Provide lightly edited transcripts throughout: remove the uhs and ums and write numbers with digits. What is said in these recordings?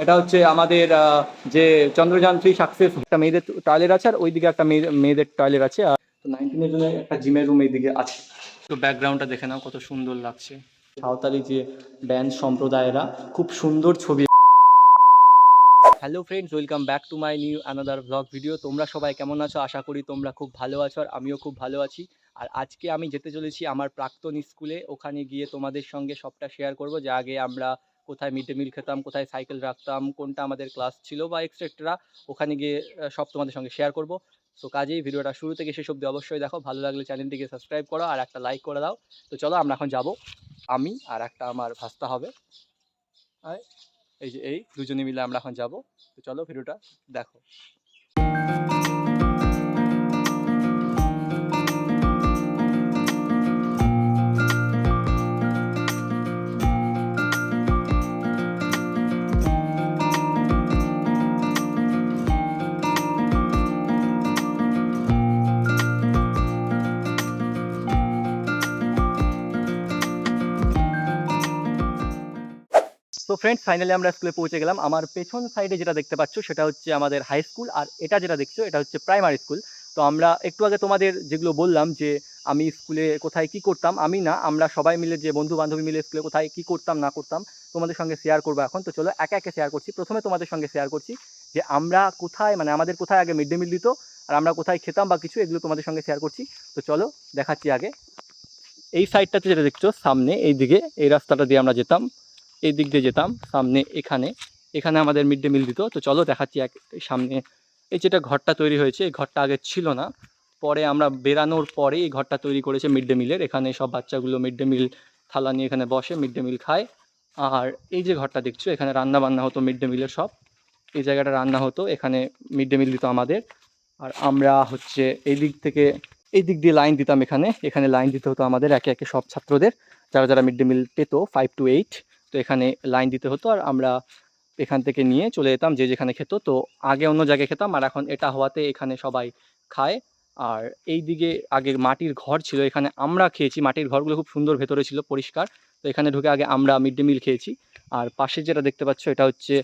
এটা হচ্ছে আমাদের যে চন্দ্রযান 3 সাকসেস, একটা মেয়েদের টয়লেট আছে আর ওইদিকে একটা মেয়েদের টয়লেট আছে। আর 19-এর জন্য একটা জিমের রুম এইদিকে আছে। তো ব্যাকগ্রাউন্ডটা দেখে নাও কত সুন্দর লাগছে। সাঁওতালি যে ড্যান্স সম্প্রদায়েরা, খুব সুন্দর ছবি। Hello friends, welcome back to my new another blog video. তোমরা সবাই কেমন আছো? আশা করি তোমরা খুব ভালো আছো, আর আমিও খুব ভালো আছি। আর আজকে আমি যেতে চলেছি আমার প্রাক্তন স্কুলে। ওখানে গিয়ে তোমাদের সঙ্গে সবটা শেয়ার করব, যে আগে আমরা কোথায় মিড ডে মিল খেতাম, কোথায় সাইকেল রাখতাম, কোনটা আমাদের ক্লাস ছিল বা এক্সেট্রা। ওখানে গিয়ে সব তোমাদের সঙ্গে শেয়ার করব। তো কাজেই ভিডিওটা শুরু থেকে শেষ অবধি অবশ্যই দেখো। ভালো লাগলে চ্যানেলটিকে সাবস্ক্রাইব করো আর একটা লাইক করে দাও। তো চলো আমরা এখন যাব, আমি আর একটা আমার ভাস্তা হবে, আর এই দুজনে মিলে আমরা এখন যাব। তো চলো ভিডিওটা দেখো। তো ফ্রেন্ডস, ফাইনালি আমরা স্কুলে পৌঁছে গেলাম। আমার পেছন সাইডে যেটা দেখতে পাচ্ছ সেটা হচ্ছে আমাদের হাই স্কুল, আর এটা যেটা দেখছো এটা হচ্ছে প্রাইমারি স্কুল। তো আমরা একটু আগে তোমাদের যেগুলো বললাম যে আমি স্কুলে কোথায় কি করতাম, আমি না, আমরা সবাই মিলে, যে বন্ধু বান্ধবী মিলে স্কুলে কোথায় কি করতাম না করতাম তোমাদের সঙ্গে শেয়ার করবো এখন। তো চলো একে একে শেয়ার করছি। প্রথমে তোমাদের সঙ্গে শেয়ার করছি যে আমরা কোথায়, মানে আমাদের কোথায় আগে মিড ডে মিল দিত আর আমরা কোথায় খেতাম বা কিছু, এগুলো তোমাদের সঙ্গে শেয়ার করছি। তো চলো দেখাচ্ছি। আগে এই সাইডটাতে যেটা দেখছো সামনে, এই দিকে এই রাস্তাটা দিয়ে আমরা যেতাম, এই দিক দিয়ে যেতাম সামনে। এখানে এখানে আমাদের মিড ডে মিল দিত। তো চলো দেখাচ্ছি। সামনে এই যেটা ঘরটা তৈরি হয়েছে, এই ঘরটা আগে ছিল না, পরে আমরা বেরানোর পরে এই ঘরটা তৈরি করেছে মিড ডে মিলের। এখানে সব বাচ্চাগুলো মিড ডে মিল থালা নিয়ে এখানে বসে মিড ডে মিল খায়। আর এই যে ঘরটা দেখছো, এখানে রান্না বান্না হতো মিড ডে মিলের সব। এই জায়গাটা রান্না হতো, এখানে মিড ডে মিল দিত আমাদের। আর আমরা হচ্ছে এই দিক থেকে এই দিক দিয়ে লাইন দিতাম, এখানে এখানে লাইন দিতে হতো আমাদের একে একে সব ছাত্রদের, যারা যারা মিড ডে মিল পেত 5 to 8। তো এখানে লাইন দিতে হতো আর আমরা এখান থেকে নিয়ে চলে যেতাম যে যেখানে খেত। তো আগে অন্য জায়গায় খেতাম, আর এখন এটা হওয়াতে এখানে সবাই খায়। আর এই দিকে আগে মাটির ঘর ছিল, এখানে আমরা খেয়েছি। মাটির ঘরগুলো খুব সুন্দর, ভেতরে ছিল পরিষ্কার। তো এখানে ঢুকে আগে আমরা মিড ডে মিল খেয়েছি। আর পাশে যেটা দেখতে পাচ্ছ এটা হচ্ছে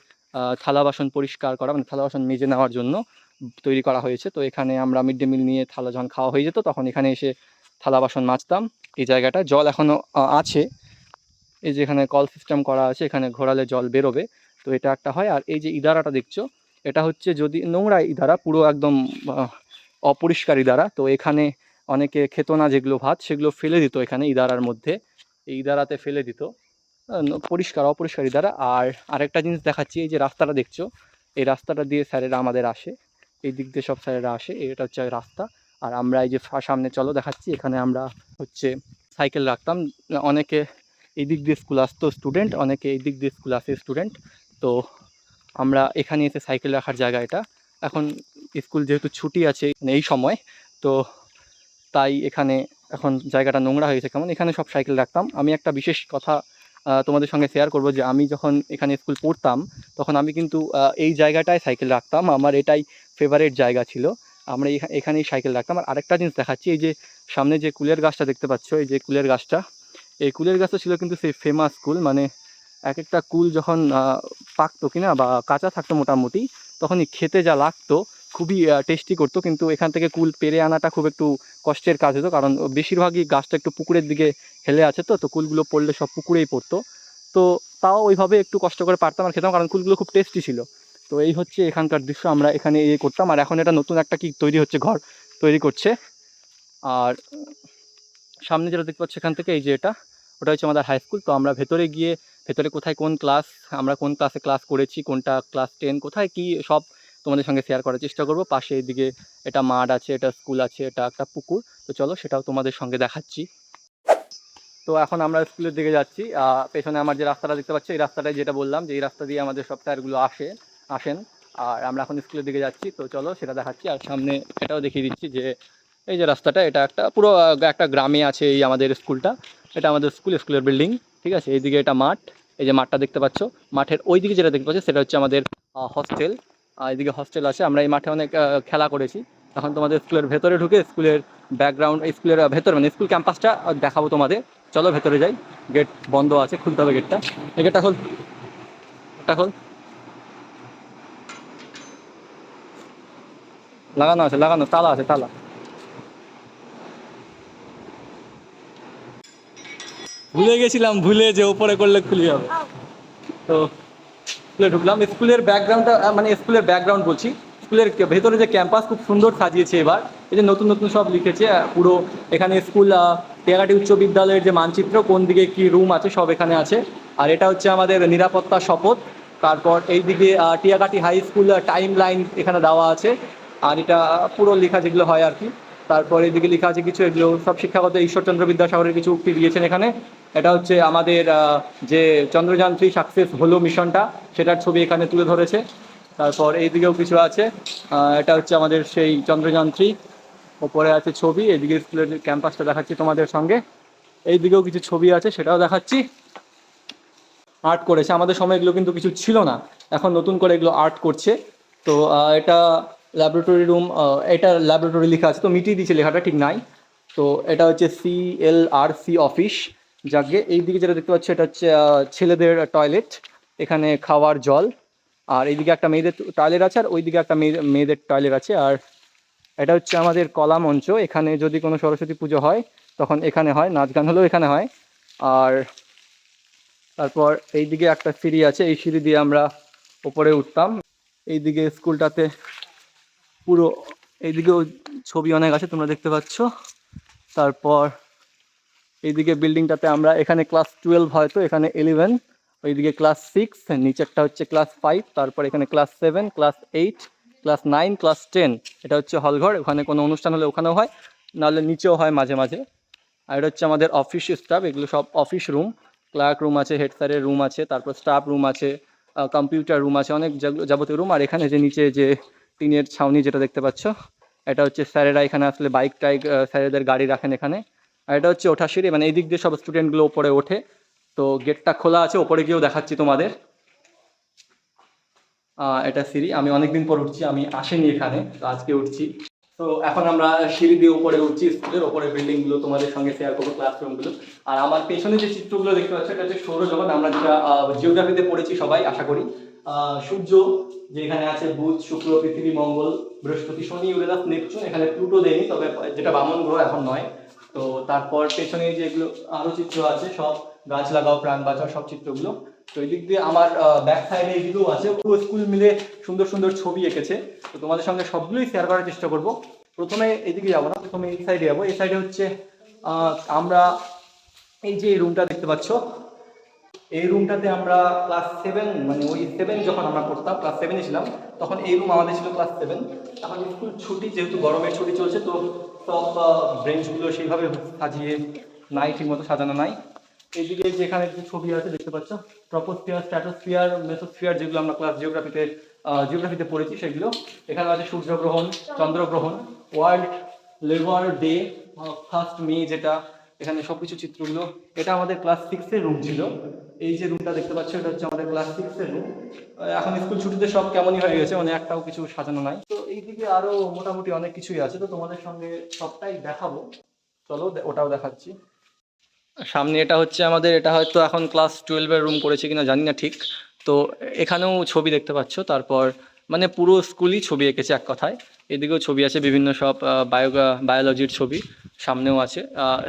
থালা বাসন পরিষ্কার করা, মানে থালা বাসন মেজে নেওয়ার জন্য তৈরি করা হয়েছে। তো এখানে আমরা মিড ডে মিল নিয়ে থালা যখন খাওয়া হয়ে যেত তখন এখানে এসে থালা বাসন মাজতাম। এই জায়গাটা জল এখনও আছে, এই যে এখানে কল সিস্টেম করা আছে, এখানে ঘোরালে জল বেরোবে। তো এটা একটা হয়। আর এই যে ইদারাটা দেখছো, এটা হচ্ছে যদি নোংরা ইদারা, পুরো একদম অপরিষ্কার ইদারা। তো এখানে অনেকে খেত না যেগুলো ভাত, সেগুলো ফেলে দিত এখানে ইদারার মধ্যে, এই ইদারাতে ফেলে দিত। পরিষ্কার অপরিষ্কার ইদারা। আর আরেকটা জিনিস দেখাচ্ছি, এই যে রাস্তাটা দেখছো, এই রাস্তাটা দিয়ে স্যারেরা আমাদের আসে, এই দিক দিয়ে সব স্যারেরা আসে, এটা হচ্ছে রাস্তা। আর আমরা এই যে সামনে চলো দেখাচ্ছি, এখানে আমরা হচ্ছে সাইকেল রাখতাম। অনেকে এই দিক দিয়ে স্কুল আসতো স্টুডেন্ট, অনেকে এই দিক দিয়ে স্কুল আসে স্টুডেন্ট। তো আমরা এখানে এসে সাইকেল রাখার জায়গা এটা। এখন স্কুল যেহেতু ছুটি আছে এই সময়, তো তাই এখানে এখন জায়গাটা নোংরা হয়েছে কেমন, এখানে সব সাইকেল রাখতাম। আমি একটা বিশেষ কথা তোমাদের সঙ্গে শেয়ার করব, যে আমি যখন এখানে স্কুল পড়তাম তখন আমি কিন্তু এই জায়গাটায় সাইকেল রাখতাম, আমার এটাই ফেভারিট জায়গা ছিল। আমরা এখানেই সাইকেল রাখতাম। আর আরেকটা জিনিস দেখাচ্ছি, এই যে সামনে যে কুলের গাছটা দেখতে পাচ্ছ, এই যে কুলের গাছটা, এই কুলের গাছটা ছিল কিন্তু সেই ফেমাস কুল, মানে এক একটা কুল যখন পাকতো কিনা বা কাঁচা থাকতো মোটামুটি, তখনই খেতে যা লাগতো, খুবই টেস্টি করতো। কিন্তু এখান থেকে কুল পেরে আনাটা খুব একটু কষ্টের কাজ হতো, কারণ বেশিরভাগই গাছটা একটু পুকুরের দিকে হেলে আছে, তো কুলগুলো পড়লে সব পুকুরেই পড়তো। তো তাও ওইভাবে একটু কষ্ট করে পারতাম আর খেতাম, কারণ কুলগুলো খুব টেস্টি ছিল। তো এই হচ্ছে এখানকার দৃশ্য, আমরা এখানে করতাম। আর এখন এটা নতুন একটা কি তৈরি হচ্ছে, ঘর তৈরি করছে। আর সামনে যেটা দেখতে পাচ্ছি এখান থেকে, এই যে ওটা হচ্ছে আমাদের হাই স্কুল। তো আমরা ভেতরে গিয়ে, ভেতরে কোথায় কোন ক্লাস, আমরা কোন ক্লাসে ক্লাস করেছি, কোনটা ক্লাস 10, কোথায় কি, সব তোমাদের সঙ্গে শেয়ার করার চেষ্টা করব। পাশে এদিকে এটা মাঠ আছে, এটা স্কুল আছে, এটা একটা পুকুর। তো চলো সেটাও তোমাদের সঙ্গে দেখাচ্ছি। তো এখন আমরা স্কুলের দিকে যাচ্ছি। পেছনে আমার যে রাস্তাটা দেখতে পাচ্ছি, এই রাস্তাটায় যেটা বললাম যে এই রাস্তা দিয়ে আমাদের সব স্যারগুলো আসেন। আর আমরা এখন স্কুলের দিকে যাচ্ছি, তো চলো সেটা দেখাচ্ছি। আর সামনে এটাও দেখিয়ে দিচ্ছি যে এই যে রাস্তাটা, এটা একটা পুরো একটা গ্রামে আছে এই আমাদের স্কুলটা। এটা আমাদের স্কুলের বিল্ডিং, ঠিক আছে। এইদিকে এটা মাঠ, এই যে মাঠটা দেখতে পাচ্ছ, মাঠের ওই দিকে যেটা দেখতে পাচ্ছ সেটা হচ্ছে আমাদের হস্টেল। এইদিকে হস্টেল আছে, আমরা এই মাঠে অনেক খেলা করেছি। এখন তোমাদের স্কুলের ভেতরে ঢুকে স্কুলের ব্যাকগ্রাউন্ড, স্কুলের ভেতর মানে স্কুল ক্যাম্পাসটা দেখাবো তোমাদের। চলো ভেতরে যাই। গেট বন্ধ আছে, খুলতে হবে গেটটা। এই গেটটা খোল, গেটটা খোল। লাগানো আছে, লাগানো, তালা আছে, তালা। ভুলে গেছিলাম, ভুলে যে উপরে করলে খুলে যাবে। তো স্কুলে ঢুকলাম। স্কুলের ব্যাকগ্রাউন্ডটা মানে স্কুলের ব্যাকগ্রাউন্ড বলছি, স্কুলের ভেতরে যে ক্যাম্পাস খুব সুন্দর সাজিয়েছে এবার। এই যে নতুন নতুন সব লিখেছে পুরো এখানে স্কুল, টিয়াকাটি উচ্চ বিদ্যালয়ের যে মানচিত্র, কোন দিকে কি রুম আছে সব এখানে আছে। আর এটা হচ্ছে আমাদের নিরাপত্তা শপথ। তারপর এইদিকে টিয়াকাটি হাই স্কুল টাইম লাইন এখানে দেওয়া আছে। আর এটা পুরো লেখা যেগুলো হয় আর কি। তারপর এইদিকে লেখা আছে কিছু, এগুলো সব শিক্ষাগত ঈশ্বরচন্দ্র বিদ্যাসাগরের কিছু উক্তি দিয়েছেন এখানে। এটা হচ্ছে আমাদের যে চন্দ্রযান 3 সাকসেস হলো মিশনটা, সেটার ছবি এখানে তুলে ধরেছে। তারপর এইদিকেও কিছু আছে, এটা হচ্ছে আমাদের সেই চন্দ্রযান 3, ওপরে আছে ছবি। এইদিকে স্কুলের ক্যাম্পাসটা দেখাচ্ছি তোমাদের সঙ্গে। এইদিকেও কিছু ছবি আছে, সেটাও দেখাচ্ছি। আর্ট করেছে, আমাদের সময় এগুলো কিন্তু কিছু ছিল না, এখন নতুন করে এগুলো আর্ট করছে। তো এটা ল্যাবরেটরি রুম, এটা ল্যাবরেটরি লেখা আছে, তো মিটিয়ে দিয়েছে লেখাটা, ঠিক নাই। তো এটা হচ্ছে CLRC অফিস। যাকে এইদিকে যেটা দেখতে পাচ্ছ এটা হচ্ছে ছেলেদের টয়লেট, এখানে খাওয়ার জল। আর এইদিকে একটা মেয়েদের টয়লেট আছে, আর ওইদিকে একটা মেয়েদের টয়লেট আছে। আর এটা হচ্ছে আমাদের কলা মঞ্চ, এখানে যদি কোনো সরস্বতী পুজো হয় তখন এখানে হয়, নাচ গান হলেও এখানে হয়। আর তারপর এইদিকে একটা সিঁড়ি আছে, এই সিঁড়ি দিয়ে আমরা উপরে উঠতাম। এইদিকে স্কুলটাতে পুরো এইদিকেও ছবি অনেক আছে, তোমরা দেখতে পাচ্ছ। তারপর এইদিকে বিল্ডিংটাতে আমরা, এখানে ক্লাস 12 হয়তো, এখানে 11, ওইদিকে ক্লাস 6, নিচেরটা হচ্ছে ক্লাস 5, তারপর এখানে ক্লাস 7, ক্লাস 8, ক্লাস 9, ক্লাস 10। এটা হচ্ছে হলঘর, ওখানে কোনো অনুষ্ঠান হলে ওখানেও হয়, নাহলে নিচেও হয় মাঝে মাঝে। আর এটা হচ্ছে আমাদের অফিস স্টাফ, এগুলো সব অফিস রুম। ক্লার্ক রুম আছে, হেড স্যারের রুম আছে, তারপর স্টাফ রুম আছে, কম্পিউটার রুম আছে, অনেক যাবতীয় রুম। আর এখানে যে নিচে যে টিনের ছাউনি যেটা দেখতে পাচ্ছ, এটা হচ্ছে স্যারেরা এখানে আসলে বাইক টাইক স্যারেদের গাড়ি রাখেন এখানে। আর এটা হচ্ছে ওঠা সিঁড়ি, মানে এই দিক দিয়ে সব স্টুডেন্টগুলো ওপরে ওঠে। তো গেটটা খোলা আছে, ওপরে গিয়েও দেখাচ্ছি তোমাদের। এটা সিঁড়ি, আমি অনেকদিন পর উঠছি, আমি আসিনি এখানে, তো আজকে উঠছি। তো এখন আমরা সিঁড়ি দিয়ে উপরে উঠছি, স্কুলের ওপরে বিল্ডিংগুলো তোমাদের সঙ্গে শেয়ার করবো, ক্লাসরুমগুলো। আর আমার পেছনে যে চিত্রগুলো দেখতে পাচ্ছ, এটা হচ্ছে সৌরজগৎ, আমরা যেটা জিওগ্রাফিতে পড়েছি সবাই আশা করি। সূর্য যে এখানে আছে, বুধ, শুক্র, পৃথিবী, মঙ্গল, বৃহস্পতি, শনি, ইউরেনাস, নেপচুন, এখানে প্লুটো দেয়নি, তবে যেটা বামন গ্রহ এখন নয়। তো তারপর পেছনে যেগুলো আরো চিত্র আছে, সব গাছ লাগাও প্রাণ বাঁচাও সব চিত্রগুলো। তো এই দিক দিয়ে আমার ব্যাক সাইডে এগুলো আছে, পুরো স্কুল মিলে সুন্দর সুন্দর ছবি এঁকেছে। তো তোমাদের সঙ্গে সবগুলোই শেয়ার করার চেষ্টা করব। প্রথমে এইদিকে যাবো না, প্রথমে এই সাইডে যাবো। এই সাইডে হচ্ছে আমরা এই যে রুমটা দেখতে পাচ্ছ, এই রুমটাতে আমরা ক্লাস 7, মানে ওই 7 যখন আমরা পড়তাম, ক্লাস 7-এ ছিলাম, তখন এই রুম আমাদের ছিল ক্লাস 7। এখন স্কুল ছুটি, যেহেতু গরমের ছুটি চলছে, তো সব ব্রেঞ্চগুলো সেইভাবে সাজিয়ে নাই, ঠিকমতো সাজানো নাই। এইদিকে যেখানে যে ছবি আছে দেখতে পাচ্ছ, ট্রপোস্ফিয়ার, স্ট্র্যাটোস্ফিয়ার, মেসোস্ফিয়ার, যেগুলো আমরা ক্লাস জিওগ্রাফিতে পড়েছি সেগুলো। এখানে আছে সূর্যগ্রহণ, চন্দ্রগ্রহণ, ওয়ার্ল্ড লেবার ডে, 1 মে যেটা, এখানে সবকিছু চিত্রগুলো। এটা আমাদের ক্লাস 6-এর রুম ছিল। এই যে রুমটা দেখতে পাচ্ছ, এটা হচ্ছে আমাদের ক্লাস 6-এর রুম। এখন স্কুল ছুটিতে সব কেমনই হয়ে গেছে, মানে একটাও কিছু সাজানো নাই। তো এইদিকে আরো মোটামুটি অনেক কিছুই আছে, তো তোমাদের সঙ্গে সবটাই দেখাবো, চলো ওটাও দেখাচ্ছি। সামনে এটা হচ্ছে আমাদের, এটা হয়তো এখন ক্লাস 12-এর রুম করেছে কিনা জানি না ঠিক। তো এখানেও ছবি দেখতে পাচ্ছ। তারপর মানে পুরো স্কুলই ছবি এঁকেছে এক কথায়। এদিকেও ছবি আছে, বিভিন্ন সব বায়োলজির ছবি সামনেও আছে।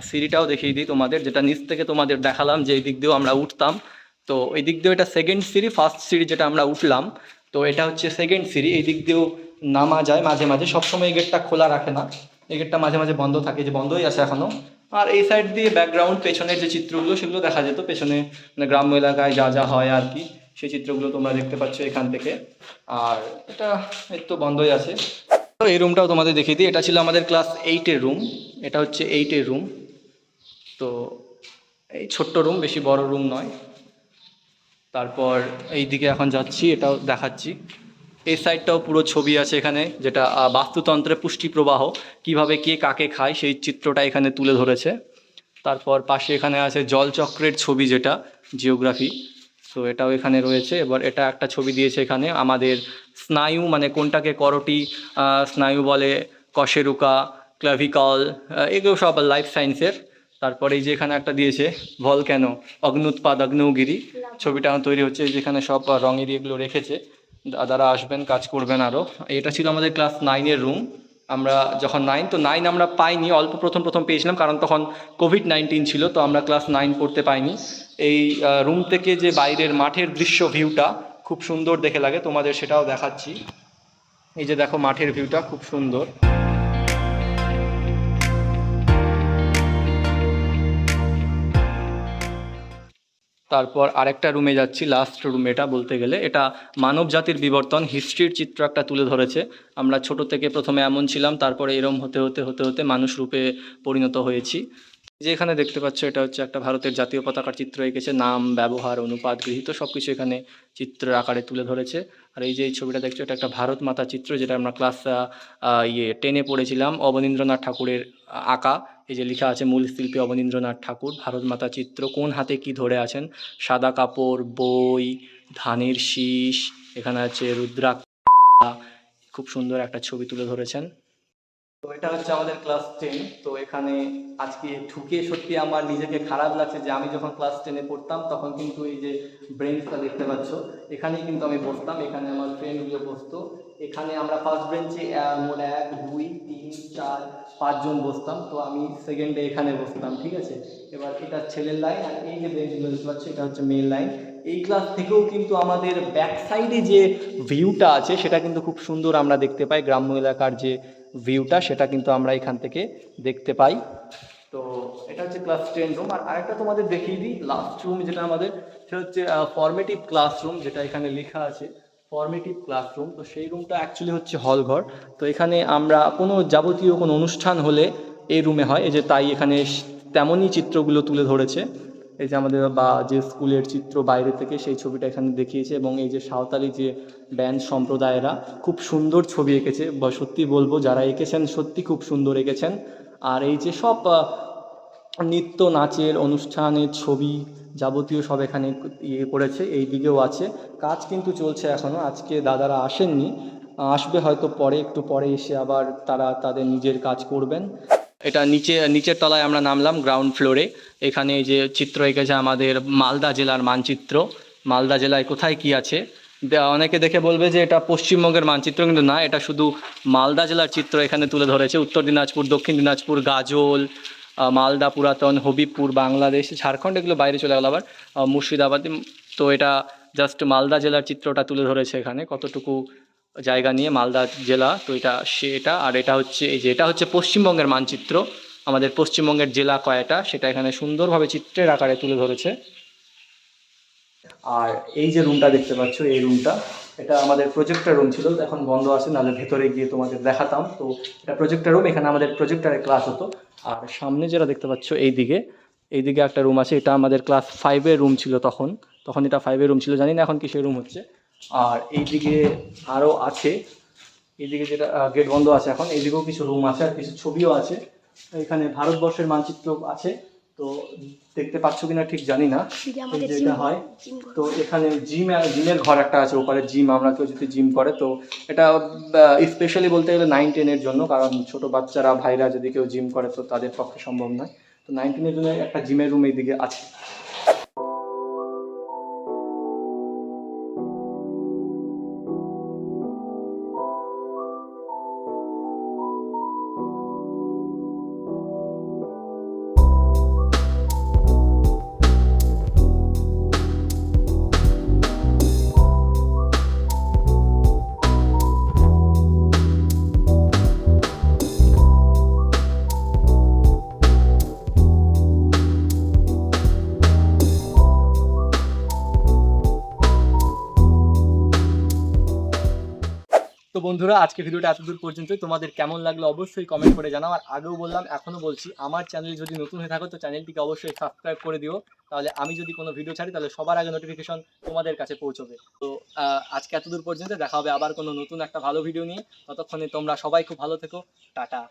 সিঁড়িটাও দেখিয়ে দিই তোমাদের, যেটা নিচ থেকে তোমাদের দেখালাম যে এই দিক দিয়েও আমরা উঠতাম। তো এই দিক দিয়েও এটা সেকেন্ড সিঁড়ি, ফার্স্ট সিঁড়ি যেটা আমরা উঠলাম, তো এটা হচ্ছে সেকেন্ড সিঁড়ি। এই দিক দিয়েও নামা যায় মাঝে মাঝে, সবসময় এই গেটটা খোলা রাখে না, এই গেটটা মাঝে মাঝে বন্ধ থাকে, যে বন্ধই আছে এখনও। আর এই সাইড দিয়ে ব্যাকগ্রাউন্ড, পেছনের যে চিত্রগুলো সেগুলো দেখা যেত, পেছনে মানে গ্রাম্য এলাকায় যা যা হয় আর কি, সেই চিত্রগুলো তোমরা দেখতে পাচ্ছ এখান থেকে। আর এটা এই তো বন্ধই আছে। তো এই রুমটাও তোমাদের দেখিয়ে দিই, এটা ছিল আমাদের ক্লাস 8-এর রুম, এটা হচ্ছে 8-এর রুম। তো এই ছোট্ট রুম, বেশি বড় রুম নয়। তারপর এই দিকে এখন যাচ্ছি, এটাও দেখাচ্ছি। এই সাইডটাও পুরো ছবি আছে এখানে, যেটা বাস্তুতন্ত্রে পুষ্টি প্রবাহ, কিভাবে কে কাকে খায় সেই চিত্রটা এখানে তুলে ধরেছে। তারপর পাশে এখানে আছে জলচক্রের ছবি, যেটা জিওগ্রাফি, তো এটাও এখানে রয়েছে। এবার এটা একটা ছবি দিয়েছে এখানে আমাদের স্নায়ু, মানে কোনটাকে করটি স্নায়ু বলে, কশেরুকা, ক্লাভিকল, এগুলো সব লাইফ সায়েন্সের। তারপরে এই যে এখানে একটা দিয়েছে ভলক্যানো, অগ্নুৎপাত, আগ্নেয়গিরি, ছবিটা তৈরি হচ্ছে, যেখানে সব রঙেরই এগুলো রেখেছে। দাদারা আসবেন, কাজ করবেন আরও। এটা ছিল আমাদের ক্লাস 9-এর রুম। আমরা যখন 9, তো 9 আমরা পাইনি, অল্প প্রথম প্রথম পেয়েছিলাম, কারণ তখন কোভিড-19 ছিল, তো আমরা ক্লাস 9 পড়তে পাইনি। এই রুম থেকে যে বাইরের মাঠের দৃশ্য ভিউটা খুব সুন্দর দেখে লাগে, তোমাদের সেটাও দেখাচ্ছি। এই যে দেখো মাঠের ভিউটা খুব সুন্দর। তারপর আরেকটা রুমে যাচ্ছি, লাস্ট রুম এটা বলতে গেলে। এটা মানব জাতির বিবর্তন, হিস্ট্রির চিত্র একটা তুলে ধরেছে। আমরা ছোট থেকে প্রথমে এমন ছিলাম, তারপরে এরম হতে হতে হতে হতে মানুষ রূপে পরিণত হয়েছি। যে এখানে দেখতে পাচ্ছ, এটা হচ্ছে একটা ভারতের জাতীয় পতাকার চিত্র এঁকেছে। নাম, ব্যবহার, অনুপাত, গৃহীত সব কিছু এখানে চিত্রের আকারে তুলে ধরেছে। আর এই যে এই ছবিটা দেখছো, এটা একটা ভারত মাতা চিত্র, যেটা আমরা ক্লাস 10-এ পড়েছিলাম। অবনীন্দ্রনাথ ঠাকুরের আঁকা। এই যে লেখা আছে, মূল শিল্পী অবনীন্দ্রনাথ ঠাকুর। ভারত মাতা চিত্র, কোন হাতে কি ধরে আছেন, সাদা কাপড়, বই, ধানের শীষ, এখানে আছে রুদ্রাক্ষ। খুব সুন্দর একটা ছবি তুলে ধরেছেন। তো এটা হচ্ছে আমাদের ক্লাস 10। তো এখানে আজকে ঢুকে সত্যি আমার নিজেকে খারাপ লাগছে যে আমি যখন ক্লাস 10-এ পড়তাম তখন কিন্তু এই যে ব্রেঞ্চটা দেখতে পাচ্ছ, এখানেই কিন্তু আমি বসতাম, এখানে আমার ফ্রেন্ডগুলো বসতো। এখানে আমরা ফার্স্ট বেঞ্চে মোট 1, 2, 3, 4, 5 জন বসতাম। তো আমি সেকেন্ডে এখানে বসতাম, ঠিক আছে। এবার এটা ছেলের লাইন, আর এই যে বেঞ্চগুলো দেখতে পাচ্ছ এটা হচ্ছে মেয়ের লাইন। এই ক্লাস থেকেও কিন্তু আমাদের ব্যাক সাইডে যে ভিউটা আছে সেটা কিন্তু খুব সুন্দর আমরা দেখতে পাই। গ্রাম্য এলাকার যে ভিউটা সেটা কিন্তু আমরা এখান থেকে দেখতে পাই। তো এটা হচ্ছে ক্লাস 10 রুম। আর আরেকটা তোমাদের দেখিয়ে দিই, লাস্ট রুম যেটা আমাদের, সেটা হচ্ছে ফর্মেটিভ ক্লাসরুম, যেটা এখানে লেখা আছে ফর্মেটিভ ক্লাসরুম। তো সেই রুমটা অ্যাকচুয়ালি হচ্ছে হল ঘর। তো এখানে আমরা কোনো যাবতীয় কোনো অনুষ্ঠান হলে এই রুমে হয়। এই যে তাই এখানে তেমনই চিত্রগুলো তুলে ধরেছে। এই যে আমাদের বা যে স্কুলের চিত্র বাইরে থেকে, সেই ছবিটা এখানে দেখিয়েছে। এবং এই যে সাঁওতালি যে ব্যান্ড সম্প্রদায়েরা খুব সুন্দর ছবি এঁকেছে, বা সত্যি বলবো যারা এঁকেছেন সত্যি খুব সুন্দর এঁকেছেন। আর এই যে সব নৃত্য নাচের অনুষ্ঠানের ছবি যাবতীয় সব এখানে ইয়ে করেছে। এই দিকেও আছে, কাজ কিন্তু চলছে এখনও। আজকে দাদারা আসেননি, আসবে হয়তো পরে, একটু পরে এসে আবার তারা তাদের নিজের কাজ করবেন। এটা নিচের তলায় আমরা নামলাম, গ্রাউন্ড ফ্লোরে। এখানে এই যে চিত্র এঁকেছে আমাদের মালদা জেলার মানচিত্র। মালদা জেলায় কোথায় কি আছে, অনেকে দেখে বলবে যে এটা পশ্চিমবঙ্গের মানচিত্র, কিন্তু না, এটা শুধু মালদা জেলার চিত্র এখানে তুলে ধরেছে। উত্তর দিনাজপুর, দক্ষিণ দিনাজপুর, গাজল, মালদা পুরাতন, হবিবপুর, বাংলাদেশ, ঝাড়খণ্ড, এগুলো বাইরে চলে গেল আবার, মুর্শিদাবাদ। তো এটা জাস্ট মালদা জেলার চিত্রটা তুলে ধরেছে এখানে, কতটুকু জায়গা নিয়ে মালদা জেলা। তো এটা সেটা, আর এটা হচ্ছে এই যে এটা হচ্ছে পশ্চিমবঙ্গের মানচিত্র, আমাদের পশ্চিমবঙ্গের জেলা কয়টা সেটা এখানে সুন্দরভাবে চিত্রের আকারে তুলে ধরেছে। আর এই যে রুমটা দেখতে পাচ্ছ, এই রুমটা, এটা আমাদের প্রজেক্টর রুম ছিল, এখন বন্ধ আছে, নাহলে ভেতরে গিয়ে তোমাদের দেখাতাম। তো এটা প্রজেক্টর রুম, এখানে আমাদের প্রজেক্টরে ক্লাস হতো। আর সামনে যেটা দেখতে পাচ্ছ এইদিকে একটা রুম আছে, এটা আমাদের ক্লাস 5-এর রুম ছিল তখন। তখন এটা 5-এর রুম ছিল, জানি না এখন কিসের রুম হচ্ছে। আর এইদিকে আরও আছে, এইদিকে যেটা গেট বন্ধ আছে এখন, এইদিকেও কিছু রুম আছে, আর কিছু ছবিও আছে। এখানে ভারতবর্ষের মানচিত্র আছে, তো দেখতে পাচ্ছ কিনা ঠিক জানি না, যেটা হয়। তো এখানে জিমের ঘর একটা আছে, ওপারে জিম, আমরা কেউ যদি জিম করে, তো এটা স্পেশালি বলতে গেলে 9-10-এর জন্য, কারণ ছোট বাচ্চারা ভাইরা যদি কেউ জিম করে তো তাদের পক্ষে সম্ভব নয়। তো 9-10-এর জন্য একটা জিমের রুম এইদিকে আছে। তো বন্ধুরা, আজকে ভিডিওটা এতদূর পর্যন্তই। তোমাদের কেমন লাগলো অবশ্যই কমেন্ট করে জানাও। আর আগেও বললাম, এখনও বলছি, আমার চ্যানেল যদি নতুন হয়ে থাকো তো চ্যানেলটিকে অবশ্যই সাবস্ক্রাইব করে দিও, তাহলে আমি যদি কোনো ভিডিও ছাড়ি তাহলে সবার আগে নোটিফিকেশন তোমাদের কাছে পৌঁছবে। তো আজকে এতদূর পর্যন্ত, দেখা হবে আবার কোনো নতুন একটা ভালো ভিডিও নিয়ে। ততক্ষণে তোমরা সবাই খুব ভালো থেকো। টাটা।